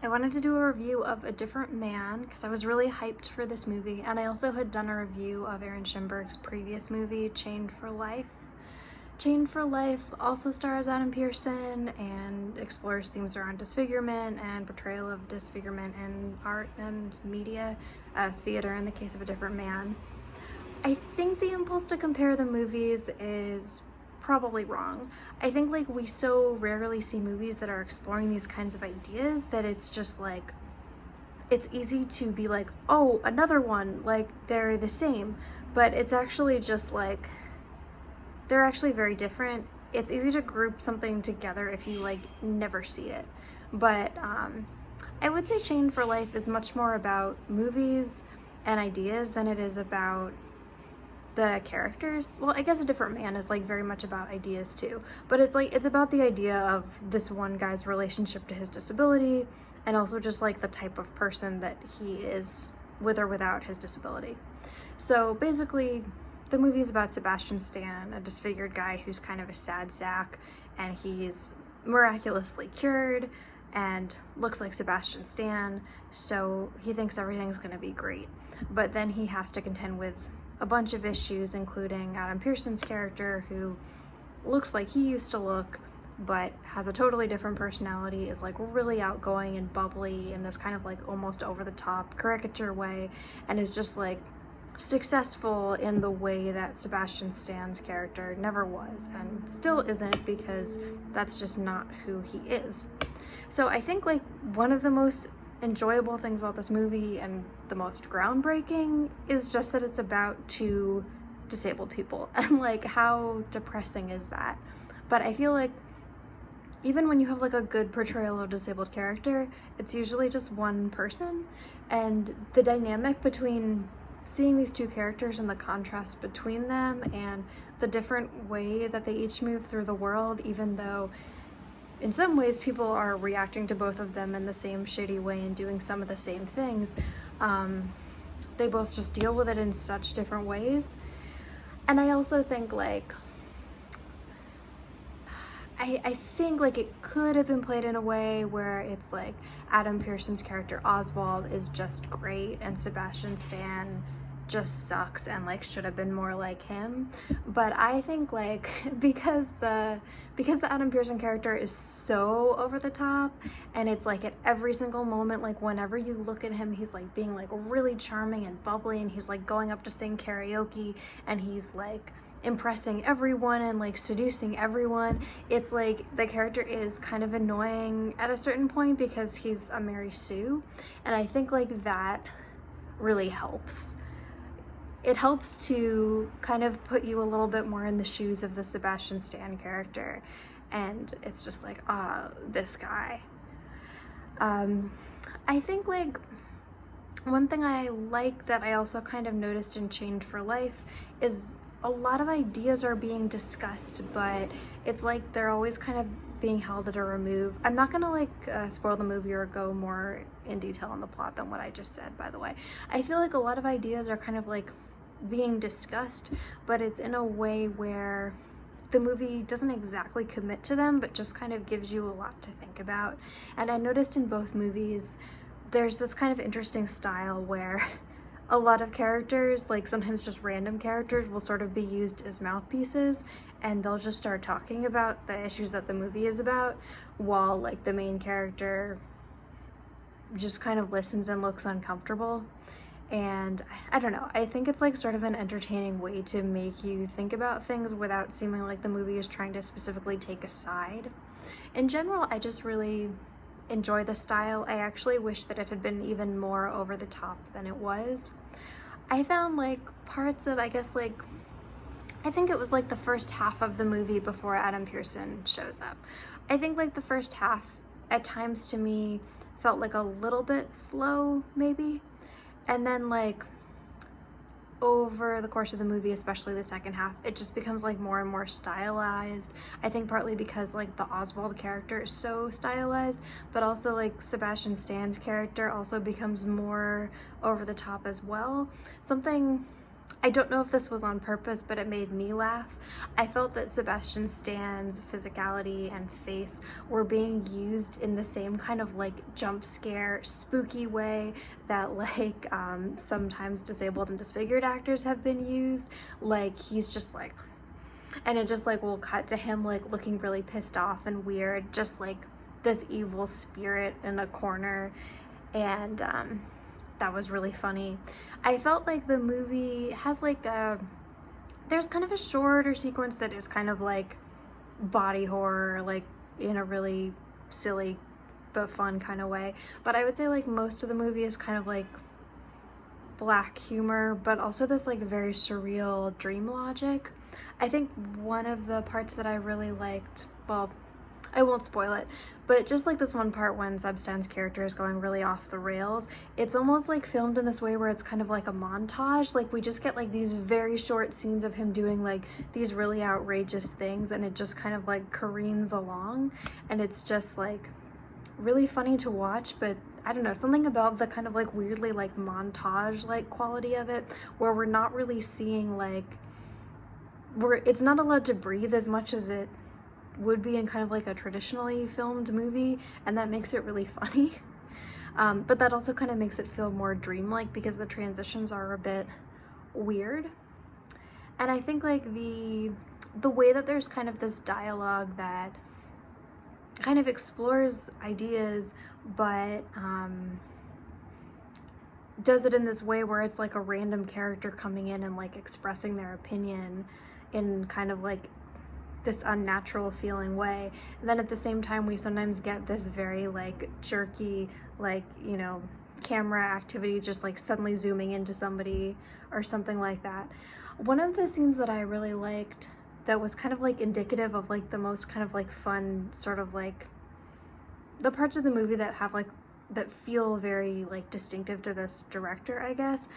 I wanted to do a review of A Different Man because I was really hyped for this movie, and I also had done a review of Aaron Schimberg's previous movie, Chained for Life. Chained for Life also stars Adam Pearson and explores themes around disfigurement and portrayal of disfigurement in art and media, theater in the case of A Different Man. I think the impulse to compare the movies is probably wrong. I think like we so rarely see movies that are exploring these kinds of ideas that it's just like it's easy to be like, oh, another one, like they're the same, but it's actually just like they're actually very different. It's easy to group something together if you like never see it. But I would say Chained for Life is much more about movies and ideas than it is about the characters. Well, I guess A Different Man is like very much about ideas too, but it's about the idea of this one guy's relationship to his disability and also just like the type of person that he is with or without his disability. So basically the movie is about Sebastian Stan, a disfigured guy who's kind of a sad sack, and he's miraculously cured and looks like Sebastian Stan, so he thinks everything's gonna be great. But then he has to contend with a bunch of issues, including Adam Pearson's character, who looks like he used to look, but has a totally different personality, is like really outgoing and bubbly in this kind of like almost over the top caricature way, and is just like successful in the way that Sebastian Stan's character never was and still isn't, because that's just not who he is. So I think like one of the most enjoyable things about this movie and the most groundbreaking is just that it's about two disabled people, and like how depressing is that? But I feel like even when you have like a good portrayal of a disabled character, it's usually just one person, and the dynamic between seeing these two characters and the contrast between them and the different way that they each move through the world, even though in some ways people are reacting to both of them in the same shitty way and doing some of the same things, they both just deal with it in such different ways. And I also think like I think like it could have been played in a way where it's like Adam Pearson's character Oswald is just great and Sebastian Stan just sucks and like should have been more like him. But I think like because the Adam Pearson character is so over the top, and it's like at every single moment, like whenever you look at him, he's like being like really charming and bubbly, and he's like going up to sing karaoke, and he's like impressing everyone and like seducing everyone. It's like the character is kind of annoying at a certain point because he's a Mary Sue, and I think like that really helps. It helps to kind of put you a little bit more in the shoes of the Sebastian Stan character, and it's just like, this guy. I think like one thing I like that I also kind of noticed in Chained for Life is a lot of ideas are being discussed, but it's like they're always kind of being held at a remove. I'm not gonna like spoil the movie or go more in detail on the plot than what I just said, by the way. I feel like a lot of ideas are kind of like being discussed, but it's in a way where the movie doesn't exactly commit to them, but just kind of gives you a lot to think about. And I noticed in both movies there's this kind of interesting style where a lot of characters, like sometimes just random characters, will sort of be used as mouthpieces, and they'll just start talking about the issues that the movie is about, while like the main character just kind of listens and looks uncomfortable. And I don't know, I think it's like sort of an entertaining way to make you think about things without seeming like the movie is trying to specifically take a side. In general, I just really enjoy the style. I actually wish that it had been even more over the top than it was. I found like parts of, I guess like, I think it was like the first half of the movie before Adam Pearson shows up. I think like the first half at times to me felt like a little bit slow maybe. And then like over the course of the movie, especially the second half, it just becomes like more and more stylized. I think partly because like the Oswald character is so stylized, but also like Sebastian Stan's character also becomes more over the top as well. Something I don't know if this was on purpose, but it made me laugh. I felt that Sebastian Stan's physicality and face were being used in the same kind of like jump scare, spooky way that like sometimes disabled and disfigured actors have been used. Like he's just like, and it just like will cut to him like looking really pissed off and weird, just like this evil spirit in a corner. And that was really funny. I felt like the movie has like there's kind of a shorter sequence that is kind of like body horror, like in a really silly but fun kind of way. But I would say like most of the movie is kind of like black humor, but also this like very surreal dream logic. I think one of the parts that I really liked, well, I won't spoil it, but just like this one part when Seb Stan's character is going really off the rails, it's almost like filmed in this way where it's kind of like a montage. Like we just get like these very short scenes of him doing like these really outrageous things, and it just kind of like careens along, and it's just like really funny to watch. But I don't know, something about the kind of like weirdly like montage like quality of it, where we're not really seeing like, it's not allowed to breathe as much as it would be in kind of like a traditionally filmed movie, and that makes it really funny. But that also kind of makes it feel more dreamlike because the transitions are a bit weird. And I think like the way that there's kind of this dialogue that kind of explores ideas, but does it in this way where it's like a random character coming in and like expressing their opinion in kind of like this unnatural feeling way. And then at the same time, we sometimes get this very like jerky, like, you know, camera activity, just like suddenly zooming into somebody or something like that. One of the scenes that I really liked that was kind of like indicative of like the most kind of like fun sort of like the parts of the movie that have like, that feel very like distinctive to this director, I guess,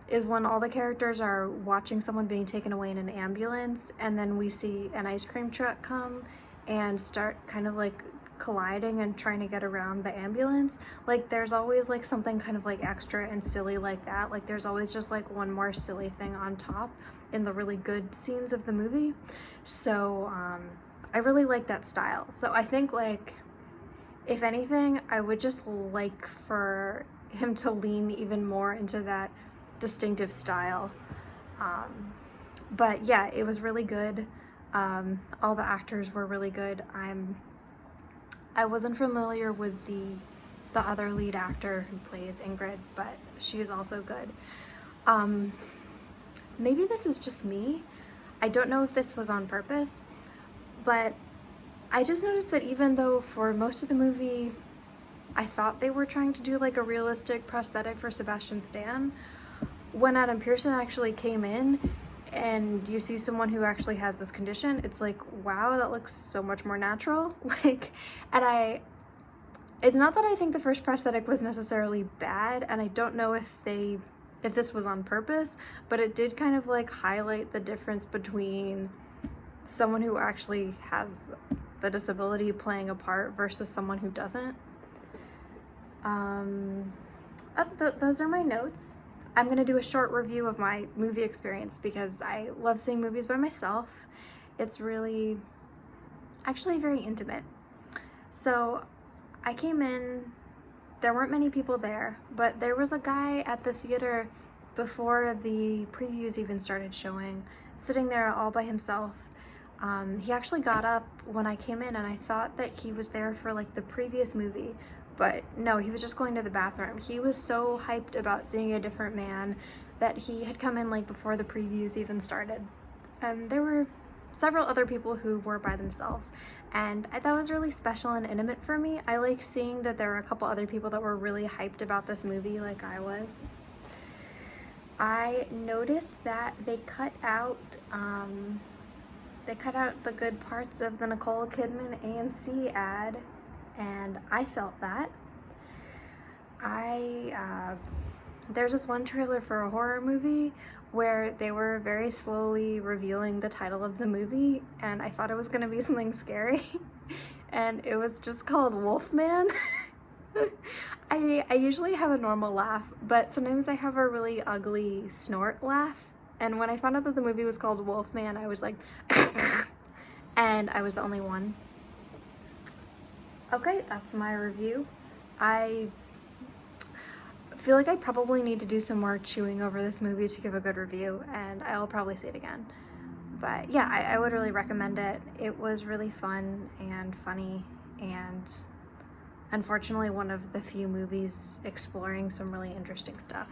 is when all the characters are watching someone being taken away in an ambulance, and then we see an ice cream truck come and start kind of like colliding and trying to get around the ambulance. Like there's always like something kind of like extra and silly like that. Like there's always just like one more silly thing on top in the really good scenes of the movie. So I really like that style. So I think like, if anything, I would just like for him to lean even more into that distinctive style. But yeah, it was really good. All the actors were really good. I wasn't familiar with the other lead actor who plays Ingrid, but she is also good. Maybe this is just me. I don't know if this was on purpose, but I just noticed that even though for most of the movie I thought they were trying to do like a realistic prosthetic for Sebastian Stan, when Adam Pearson actually came in and you see someone who actually has this condition, it's like, wow, that looks so much more natural. Like, and it's not that I think the first prosthetic was necessarily bad, and I don't know if this was on purpose, but it did kind of like highlight the difference between someone who actually has the disability playing a part versus someone who doesn't. Those are my notes. I'm gonna do a short review of my movie experience because I love seeing movies by myself. It's really, actually very intimate. So I came in, there weren't many people there, but there was a guy at the theater before the previews even started showing, sitting there all by himself. He actually got up when I came in, and I thought that he was there for like the previous movie, but no, he was just going to the bathroom. He was so hyped about seeing a different man that he had come in like before the previews even started. There were several other people who were by themselves, and that was really special and intimate for me. I like seeing that there were a couple other people that were really hyped about this movie like I was. I noticed that they cut out the good parts of the Nicole Kidman AMC ad, and I felt that. There's this one trailer for a horror movie where they were very slowly revealing the title of the movie, and I thought it was gonna be something scary, and it was just called Wolfman. I usually have a normal laugh, but sometimes I have a really ugly snort laugh, And when I found out that the movie was called Wolfman, I was like, and I was the only one. Okay, that's my review. I feel like I probably need to do some more chewing over this movie to give a good review, and I'll probably see it again. But yeah, I would really recommend it. It was really fun and funny, and unfortunately one of the few movies exploring some really interesting stuff.